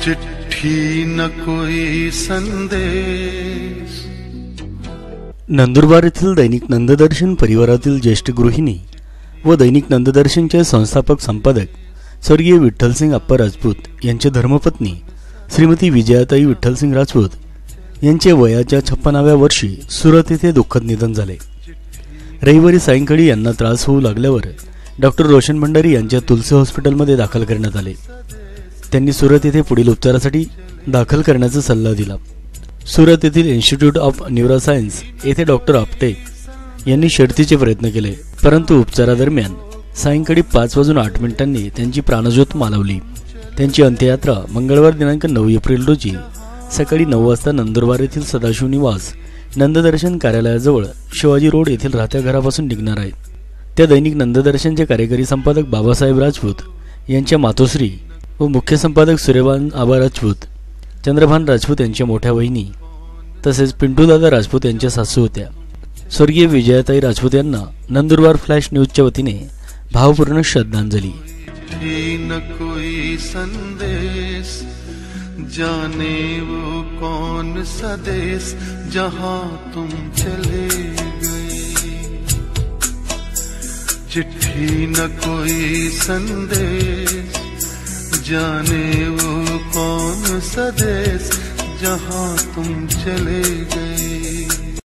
चिट्ठी न कोई संदेश। नंदुरबार येथील दैनिक नंददर्शन परिवारातील ज्येष्ठ गृहिणी व दैनिक नंददर्शनचे संस्थापक संपादक स्वर्गीय विठ्ठलसिंग अप्पा राजपूत यांचे धर्मपत्नी श्रीमती विजयाताई विठ्ठलसिंग राजपूत यांचे वयाच्या 56व्या वर्षी सुरत येथे दुःखद निधन झाले। रविवारी सायंकाळी यांना त्रास होऊ लागल्यावर डॉक्टर रोशन भंडारी यांच्या तुलसी हॉस्पिटलमध्ये दाखल करण्यात आले। त्यांनी सुरत येथे पुढील उपचारासाठी दाखल करण्याचा सल्ला दिला। सुरत येथील इन्स्टिट्यूट ऑफ न्यूरोसायन्स येथे डॉक्टर आपटे यांनी शर्थीचे प्रयत्न केले, परंतु उपचारादरम्यान सायंकाळी 5:08 त्यांची प्राणज्योत मालवली। त्यांची अंत्ययात्रा मंगळवार दिनांक 9 एप्रिल रोजी सकाळी 9 वाजता नंदुरबार येथील सदाशिव निवास नंददर्शन कार्यालयाजवळ शिवाजी रोड येथील राहत्या घरापासून निघणार आहे। त्या दैनिक नंददर्शनचे कार्यकारी संपादक बाबासाहेब राजपूत यांच्या मातोश्री व मुख्य संपादक सूर्यभान आबा राजपूत, चंद्रभान राजपूत यांच्या मोठ्या बहिणी तसेच पिंटूदादा राजपूत यांच्या सासू होत्या। स्वर्गीय विजयाताई राजपूत यांना नंदुरबार फ्लॅश न्यूजच्या वतीने भावपूर्ण श्रद्धांजली। न कोई संदेश, जाने वो कौन सा देश जहां तुम चले गए। चिट्ठी न कोई संदेश, जाने वो कौन सा देश जहां तुम चले गए।